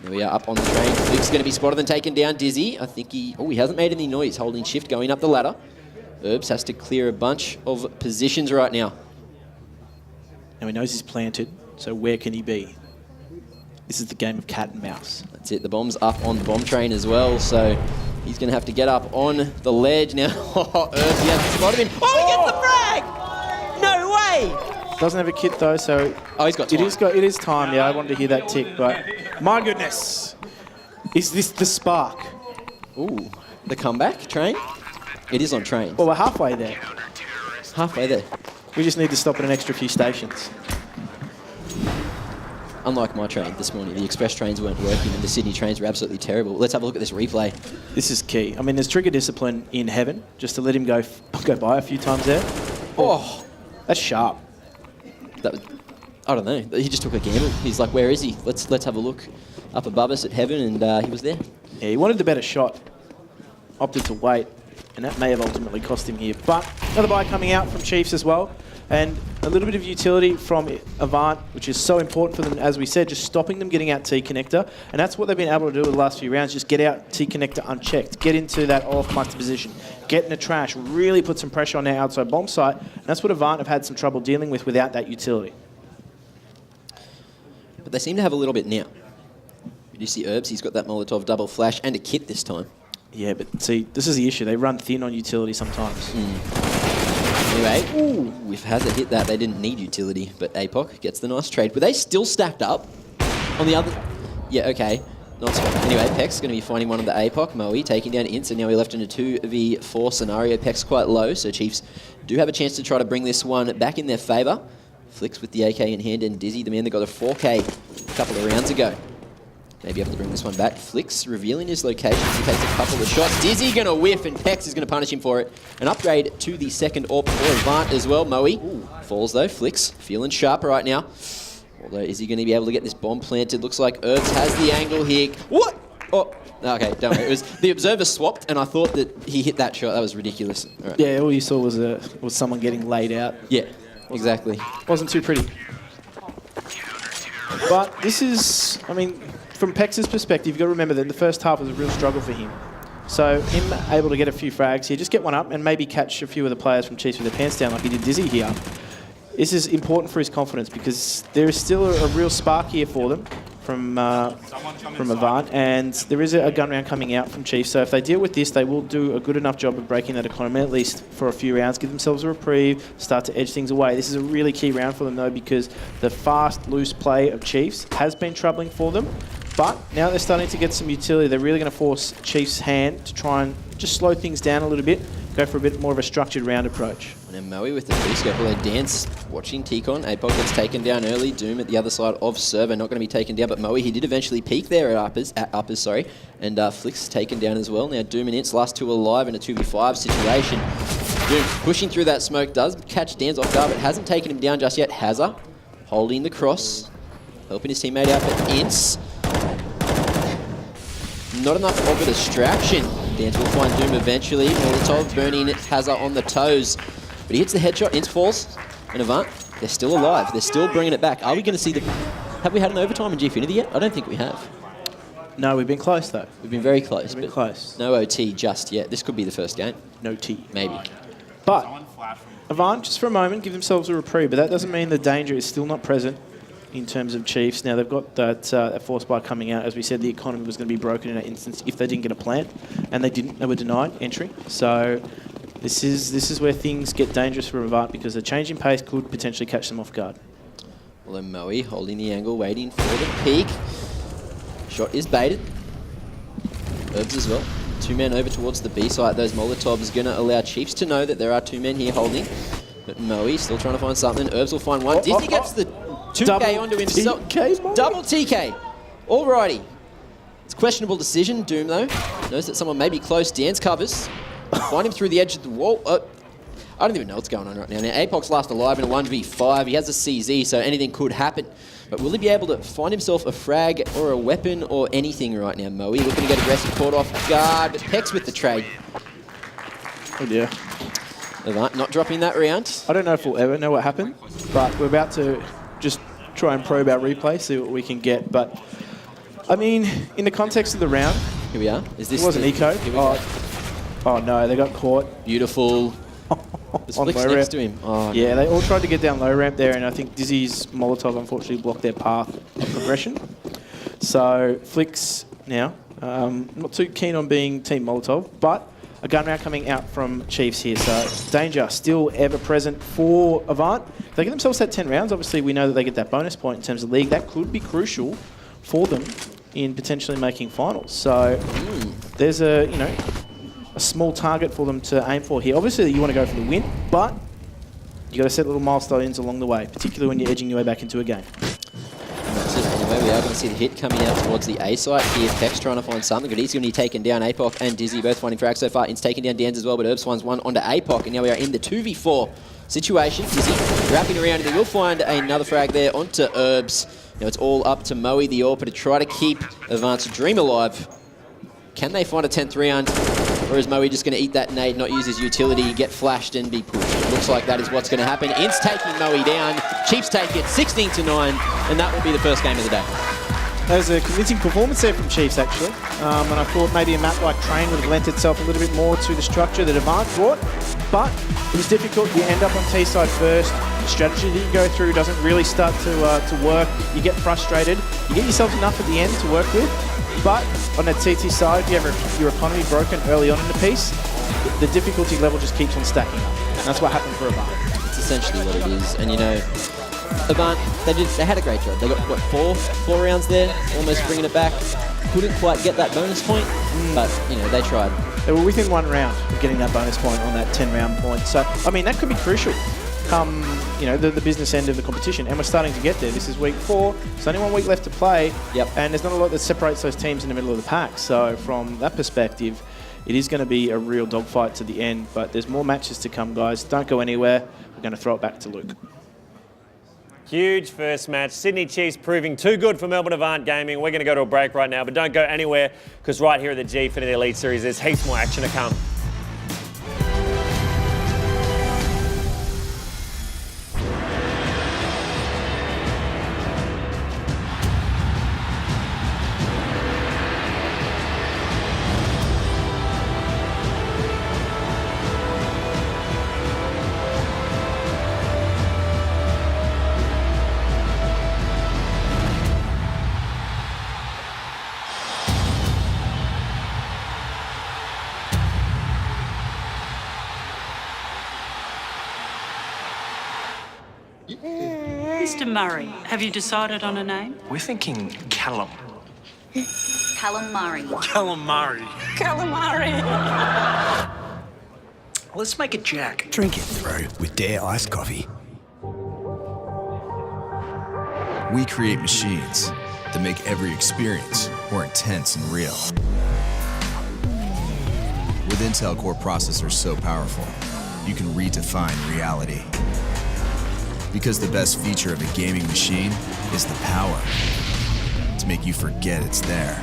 There we are, up on the train. Flix going to be spotted and taken down. Dizzy, I think he hasn't made any noise, holding shift, going up the ladder. Herbs has to clear a bunch of positions right now. Now he knows he's planted, so where can he be? This is the game of cat and mouse. That's it. The bomb's up on the bomb train as well, so he's going to have to get up on the ledge now. Herbs, he hasn't spotted him. Oh, he gets the frag! No way! Doesn't have a kit though, so he's got time. It is time. Yeah, I wanted to hear that tick, but my goodness, is this the spark? Ooh, the comeback train? It is on train. Well, we're halfway there. Halfway there. We just need to stop at an extra few stations. Unlike my train this morning, the express trains weren't working and the Sydney trains were absolutely terrible. Let's have a look at this replay. This is key. I mean, there's trigger discipline in heaven, just to let him go by a few times there. Oh, that's sharp. That was, I don't know. He just took a gamble. He's like, where is he? Let's have a look up above us at heaven, and he was there. Yeah, he wanted the better shot. Opted to wait, and that may have ultimately cost him here. But another buy coming out from Chiefs as well. And a little bit of utility from Avant, which is so important for them, as we said, just stopping them getting out T-connector. And that's what they've been able to do with the last few rounds, just get out T-connector unchecked, get into that off-muster position, get in the trash, really put some pressure on their outside bomb site. And that's what Avant have had some trouble dealing with without that utility. But they seem to have a little bit now. You do see Herbs, he's got that Molotov double flash and a kit this time. Yeah, but see, this is the issue. They run thin on utility sometimes. Anyway, ooh, if Hazard hit that, they didn't need utility, but APOC gets the nice trade. Were they still stacked up on the other? Yeah, okay. Not so. Anyway, Peck's going to be finding one of the APOC. Moe taking down Ints, and now we're left in a 2v4 scenario. Peck's quite low, so Chiefs do have a chance to try to bring this one back in their favour. Flix with the AK in hand, and Dizzy, the man that got a 4K a couple of rounds ago. Maybe able to bring this one back. Flix revealing his location. He takes a couple of shots. Dizzy going to whiff, and Pex is going to punish him for it. An upgrade to the second AWP for Avant as well. Moe falls though. Flix feeling sharp right now. Although, is he going to be able to get this bomb planted? Looks like Herbs has the angle here. What? Oh, okay, don't worry. It was the observer swapped, and I thought that he hit that shot. That was ridiculous. All right. Yeah, all you saw was someone getting laid out. Yeah, exactly. Wasn't too pretty. But this is, I mean, from Pex's perspective, you've got to remember that the first half was a real struggle for him. So him able to get a few frags here, just get one up and maybe catch a few of the players from Chiefs with their pants down like he did Dizzy here. This is important for his confidence because there is still a real spark here for them from Avant, and there is a gun round coming out from Chiefs. So if they deal with this, they will do a good enough job of breaking that economy, at least for a few rounds, give themselves a reprieve, start to edge things away. This is a really key round for them, though, because the fast, loose play of Chiefs has been troubling for them. But now they're starting to get some utility. They're really going to force Chiefs' hand to try and just slow things down a little bit, go for a bit more of a structured round approach. And then Moe with the free scope, although Dance watching T-Con. APOC gets taken down early. Doom at the other side of Server, not going to be taken down, but Moe, he did eventually peak there at uppers, and Flix taken down as well. Now Doom and Ints, last two alive in a 2v5 situation. Doom pushing through that smoke, does catch Dan's off guard, but hasn't taken him down just yet. Hazza holding the cross, helping his teammate out, but Ince, not enough of a distraction. Dans will find Doom eventually. Molotov burning Hazza on the toes, but he hits the headshot. Ince falls, and Avant, they're still alive. They're still bringing it back. Are we going to see the... Have we had an overtime in Gfinity yet? I don't think we have. No, we've been close, though. We've been very close. We've been close. No OT just yet. This could be the first game. No T. Maybe. But Avant, just for a moment, give themselves a reprieve, but that doesn't mean the danger is still not present in terms of Chiefs. Now, they've got that force bar coming out. As we said, the economy was going to be broken in that instance if they didn't get a plant, and they didn't. They were denied entry. So this is where things get dangerous for Avant, because a change in pace could potentially catch them off guard. Well, then Moe holding the angle, waiting for the peak. Shot is baited. Herbs as well. 2 men over towards the B site. Those Molotovs are going to allow Chiefs to know that there are 2 men here holding. But Moe still trying to find something. Herbs will find one. Dizzy gets the 2K onto himself. TK, Double TK. Alrighty. It's a questionable decision. Doom, though, knows that someone may be close. Dan's covers. Find him through the edge of the wall. I don't even know what's going on right now. Now, Apoc's last alive in a 1v5. He has a CZ, so anything could happen. But will he be able to find himself a frag or a weapon or anything right now? Moe looking to get aggressive, caught off guard, but Pex with the trade. Oh dear. Avant not dropping that round. I don't know if we'll ever know what happened, but we're about to just try and probe our replay, see what we can get. But, I mean, in the context of the round... Here we are. Is this... It wasn't eco. Oh no, they got caught. Beautiful. There's On Flicks low next ramp. to him. Oh, Yeah, they all tried to get down low ramp there, and I think Dizzy's Molotov unfortunately blocked their path of progression. So Flicks now, not too keen on being Team Molotov, but a gun round coming out from Chiefs here. So danger still ever present for Avant. If they get themselves that 10 rounds, obviously we know that they get that bonus point in terms of league. That could be crucial for them in potentially making finals. So there's a, you know, a small target for them to aim for here. Obviously, you want to go for the win, but you got to set little milestones along the way, particularly when you're edging your way back into a game. That's it. Anyway, we are going to see the hit coming out towards the A site here. Pex trying to find something, but he's going to be taken down. Apoc and Dizzy both finding frags so far. It's taken down Dans as well, but Herbs finds one onto Apoc, and now we are in the 2v4 situation. Dizzy wrapping around, and he will find another frag there onto Herbs. Now it's all up to Moe the AWP to try to keep Avant's dream alive. Can they find a 10th round? Or is Moe just going to eat that nade, not use his utility, get flashed and be pushed? Looks like that is what's going to happen. Ince taking Moe down. Chiefs take it 16-9, and that will be the first game of the day. That was a convincing performance there from Chiefs, actually. And I thought maybe a map like Train would have lent itself a little bit more to the structure that Avant brought. But it was difficult. You end up on T-side first. The strategy that you go through doesn't really start to work. You get frustrated. You get yourself enough at the end to work with. But on that CT side, if you have your economy broken early on in the piece, the difficulty level just keeps on stacking up. And that's what happened for Avant. It's essentially what it is. And, you know, Avant, they had a great job. They got, what, four rounds there, almost bringing it back. Couldn't quite get that bonus point, but, you know, they tried. They were within 1 round of getting that bonus point on that 10-round point. So, I mean, that could be crucial come, you know, the business end of the competition. And we're starting to get there. This is week 4. There's only 1 week left to play. Yep. And there's not a lot that separates those teams in the middle of the pack. So, from that perspective, it is going to be a real dogfight to the end. But there's more matches to come, guys. Don't go anywhere. We're going to throw it back to Luke. Huge first match. Sydney Chiefs proving too good for Melbourne Avant Gaming. We're going to go to a break right now, but don't go anywhere, because right here at the Gfinity Elite Series, there's heaps more action to come. Mr. Murray, have you decided on a name? We're thinking Callum. Calamari. Calamari. Calamari. Let's make it Jack. Drink it through with Dare Iced Coffee. We create machines that make every experience more intense and real. With Intel Core processors so powerful, you can redefine reality. Because the best feature of a gaming machine is the power to make you forget it's there.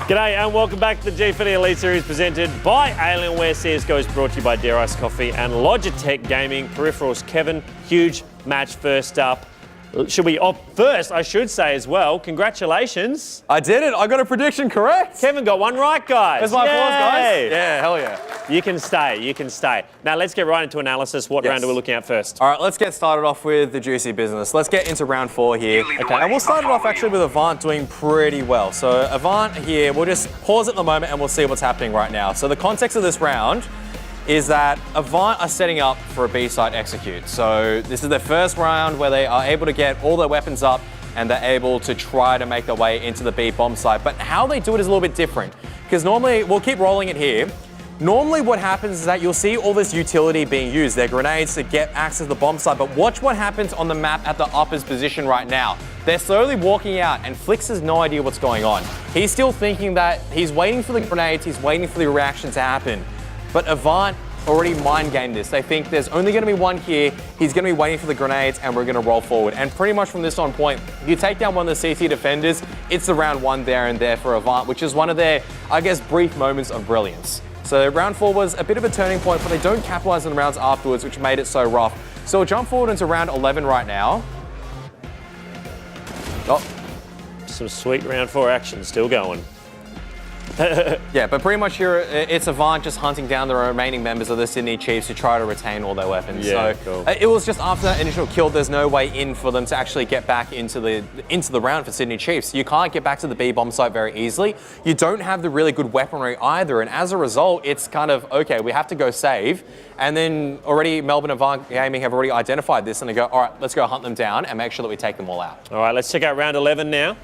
G'day and welcome back to the Gfinity Elite Series presented by Alienware. CSGO is brought to you by Dear Iced Coffee and Logitech Gaming Peripherals. Kevin, huge match first up. First, I should say as well, congratulations. I did it. I got a prediction correct. Kevin got one right, guys. There's my applause, guys. Yay. Yeah, hell yeah. You can stay, you can stay. Now let's get right into analysis. What round are we looking at first? All right, let's get started off with the juicy business. Let's get into round 4 here. Okay. And we'll start it off actually with Avant doing pretty well. So Avant here, we'll just pause at the moment and we'll see what's happening right now. So the context of this round is that Avant are setting up for a B-side execute. So this is their first round where they are able to get all their weapons up and they're able to try to make their way into the B bomb site. But how they do it is a little bit different. Because normally, we'll keep rolling it here. Normally what happens is that you'll see all this utility being used, their grenades to get access to the bomb site, but watch what happens on the map at the uppers position right now. They're slowly walking out and Flix has no idea what's going on. He's still thinking that he's waiting for the grenades, he's waiting for the reaction to happen. But Avant already mind gamed this. They think there's only going to be one here, he's going to be waiting for the grenades and we're going to roll forward. And pretty much from this on point, if you take down one of the CT defenders, it's the round 1 there and there for Avant, which is one of their, I guess, brief moments of brilliance. So round 4 was a bit of a turning point, but they don't capitalize on the rounds afterwards, which made it so rough. So we'll jump forward into round 11 right now. Oh. Some sweet round 4 action still going. Yeah, but pretty much here, it's Avant just hunting down the remaining members of the Sydney Chiefs to try to retain all their weapons. Yeah, so cool. It was just after that initial kill, there's no way in for them to actually get back into the round for Sydney Chiefs. You can't get back to the B bomb site very easily. You don't have the really good weaponry either, and as a result, it's kind of, okay, we have to go save. And then already Melbourne Avant Gaming have already identified this, and they go, all right, let's go hunt them down and make sure that we take them all out. All right, let's check out round 11 now.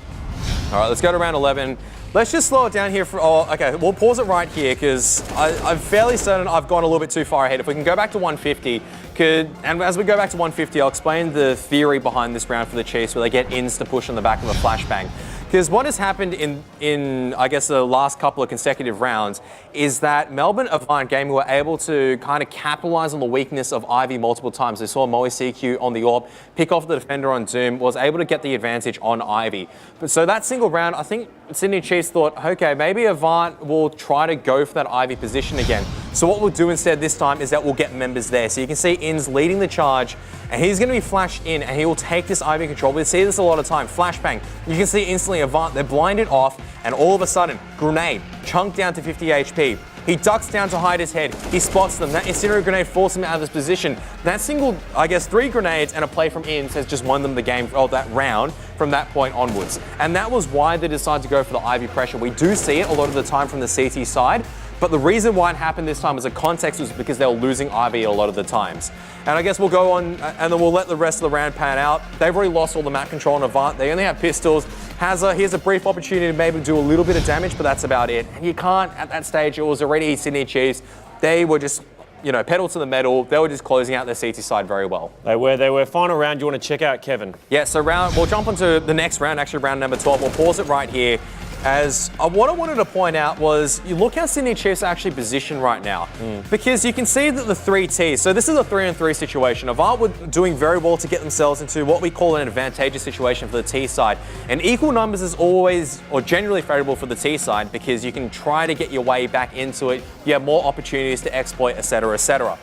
All right, let's go to round 11. Let's just slow it down here for, oh, okay, we'll pause it right here because I'm fairly certain I've gone a little bit too far ahead. If we can go back to 150, and as we go back to 150, I'll explain the theory behind this round for the Chiefs where they get ins to push on the back of a flashbang. Because what has happened in, I guess, the last couple of consecutive rounds is that Melbourne Avant Gaming were able to kind of capitalize on the weakness of Ivy multiple times. They saw Moe CQ on the AWP, pick off the defender on Zoom, was able to get the advantage on Ivy. But so that single round, I think Sydney Chiefs thought, okay, maybe Avant will try to go for that Ivy position again. So what we'll do instead this time is that we'll get members there. So you can see Inns leading the charge, and he's going to be flashed in, and he will take this Ivy control. We see this a lot of time. Flashbang. You can see instantly Avant, they're blinded off, and all of a sudden, grenade, chunked down to 50 HP. He ducks down to hide his head. He spots them. That incendiary grenade forces him out of his position. That single, I guess, 3 grenades and a play from Inns has just won them the game, or that round, from that point onwards. And that was why they decided to go for the Ivy pressure. We do see it a lot of the time from the CT side, but the reason why it happened this time as a context was because they were losing Ivy a lot of the times. And I guess we'll go on, and then we'll let the rest of the round pan out. They've already lost all the map control on Avant. They only have pistols. Here's a brief opportunity to maybe do a little bit of damage, but that's about it. And you can't, at that stage, it was already Sydney Chiefs. They were just, pedal to the metal. They were just closing out their CT side very well. They were. Final round, you want to check out, Kevin? Yeah, so we'll jump onto the next round, actually round number 12. We'll pause it right here. As what I wanted to point out was, you look how Sydney Chiefs are actually positioned right now. Because you can see that the 3 Ts, so this is a 3-on-3 situation. Avant were doing very well to get themselves into what we call an advantageous situation for the T side. And equal numbers is always, or generally favourable for the T side, because you can try to get your way back into it. You have more opportunities to exploit, etc., etc.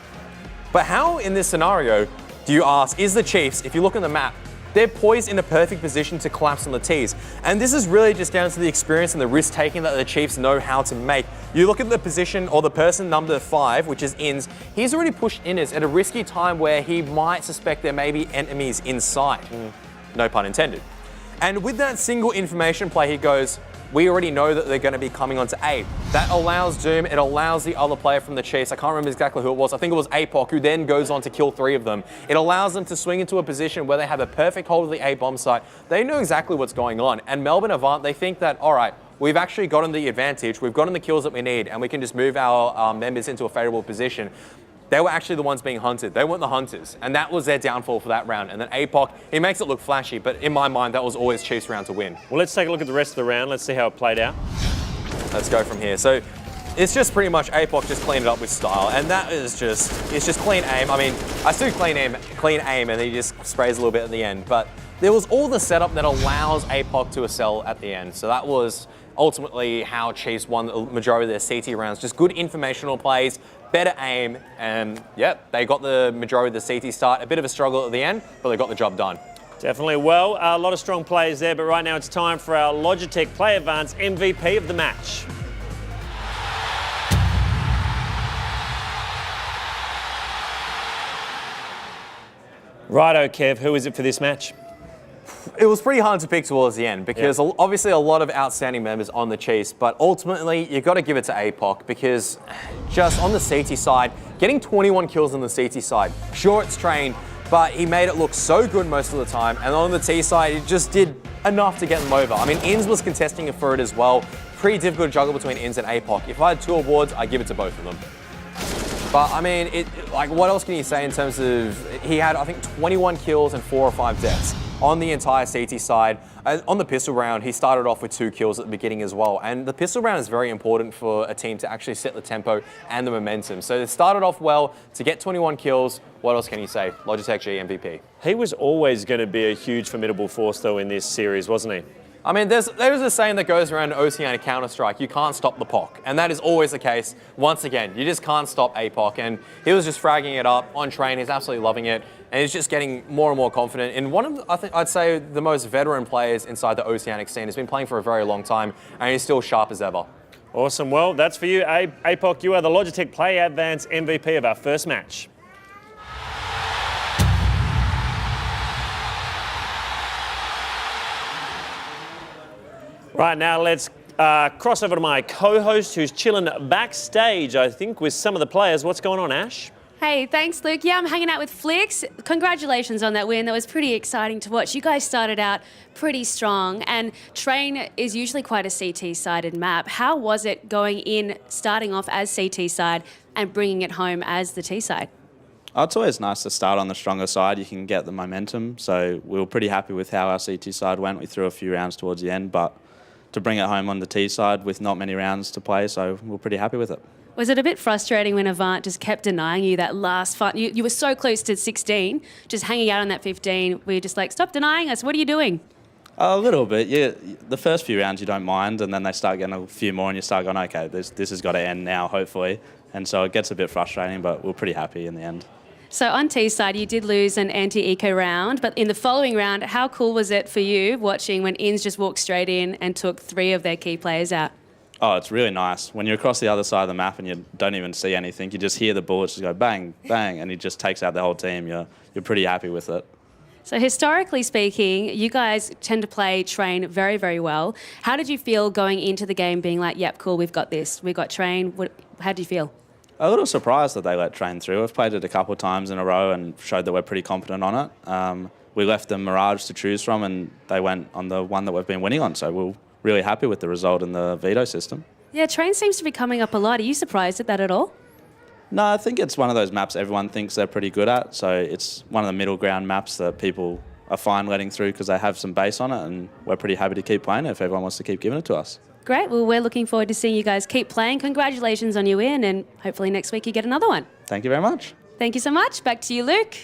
But how in this scenario, do you ask, is the Chiefs, if you look at the map, they're poised in a perfect position to collapse on the Ts. And this is really just down to the experience and the risk-taking that the Chiefs know how to make. You look at the position, or the person number 5, which is Inns, he's already pushed Innes at a risky time where he might suspect there may be enemies inside. No pun intended. And with that single information play, he goes, we already know that they're going to be coming onto A. That allows Doom, it allows the other player from the Chiefs, I can't remember exactly who it was, I think it was APOC, who then goes on to kill 3 of them. It allows them to swing into a position where they have a perfect hold of the A bomb site. They know exactly what's going on. And Melbourne Avant, they think that, all right, we've actually gotten the advantage, we've gotten the kills that we need, and we can just move our members into a favourable position. They were actually the ones being hunted. They weren't the hunters. And that was their downfall for that round. And then APOC, he makes it look flashy, but in my mind, that was always Chiefs' round to win. Well, let's take a look at the rest of the round. Let's see how it played out. Let's go from here. So it's just pretty much APOC just cleaned it up with style. And that is just, it's just clean aim. I mean, I still clean aim, and he just sprays a little bit at the end. But there was all the setup that allows APOC to excel at the end. So that was ultimately how Chiefs won the majority of their CT rounds. Just good informational plays, better aim, and yeah, they got the majority of the CT start. A bit of a struggle at the end, but they got the job done. Definitely. Well, a lot of strong players there, but right now it's time for our Logitech Play Advance MVP of the match. Righto, Kev, who is it for this match? It was pretty hard to pick towards the end because obviously a lot of outstanding members on the Chiefs, but ultimately you got to give it to APOC because just on the CT side, getting 21 kills on the CT side, sure it's trained, but he made it look so good most of the time, and on the T side, he just did enough to get them over. I mean, Inns was contesting for it as well. Pretty difficult to juggle between Inns and APOC. If I had 2 awards, I'd give it to both of them. But I mean, like, what else can you say in terms of, he had, I think, 21 kills and 4 or 5 deaths on the entire CT side. On the pistol round, he started off with 2 kills at the beginning as well. And the pistol round is very important for a team to actually set the tempo and the momentum. So it started off well to get 21 kills. What else can you say? Logitech G MVP. He was always going to be a huge, formidable force, though, in this series, wasn't he? I mean, there's a saying that goes around Oceanic Counter-Strike, you can't stop the POC. And that is always the case. Once again, you just can't stop APOC. And he was just fragging it up on train. He's absolutely loving it. And he's just getting more and more confident. In one of, I'd say, the most veteran players inside the Oceanic scene. He's been playing for a very long time, and he's still sharp as ever. Awesome. Well, that's for you, APOC. You are the Logitech Play Advance MVP of our first match. Right, now let's cross over to my co-host who's chilling backstage, I think, with some of the players. What's going on, Ash? Hey, thanks, Luke. Yeah, I'm hanging out with Flix. Congratulations on that win. That was pretty exciting to watch. You guys started out pretty strong, and Train is usually quite a CT-sided map. How was it going in, starting off as CT side and bringing it home as the T side? It's always nice to start on the stronger side. You can get the momentum. So we were pretty happy with how our CT side went. We threw a few rounds towards the end, but to bring it home on the T side with not many rounds to play, so we're pretty happy with it. Was it a bit frustrating when Avant just kept denying you that last fight? You were so close to 16, just hanging out on that 15. Were you just like, stop denying us, what are you doing? A little bit, yeah. The first few rounds you don't mind, and then they start getting a few more, and you start going, okay, this has got to end now, hopefully. And so it gets a bit frustrating, but we're pretty happy in the end. So on T's side, you did lose an anti-eco round, but in the following round, how cool was it for you watching when Inns just walked straight in and took 3 of their key players out? Oh, it's really nice. When you're across the other side of the map and you don't even see anything, you just hear the bullets just go bang, bang, and he just takes out the whole team. You're pretty happy with it. So historically speaking, you guys tend to play Train very, very well. How did you feel going into the game being like, yep, cool, we've got this, we've got Train? How do you feel? A little surprised that they let Train through. I've played it a couple of times in a row and showed that we're pretty confident on it. We left them Mirage to choose from, and they went on the one that we've been winning on, so we're really happy with the result in the veto system. Yeah, Train seems to be coming up a lot. Are you surprised at that at all? No, I think it's one of those maps everyone thinks they're pretty good at, so it's one of the middle ground maps that people are fine letting through because they have some base on it, and we're pretty happy to keep playing it if everyone wants to keep giving it to us. Great. Well, we're looking forward to seeing you guys keep playing. Congratulations on your win, and hopefully next week you get another one. Thank you very much. Thank you so much. Back to you, Luke.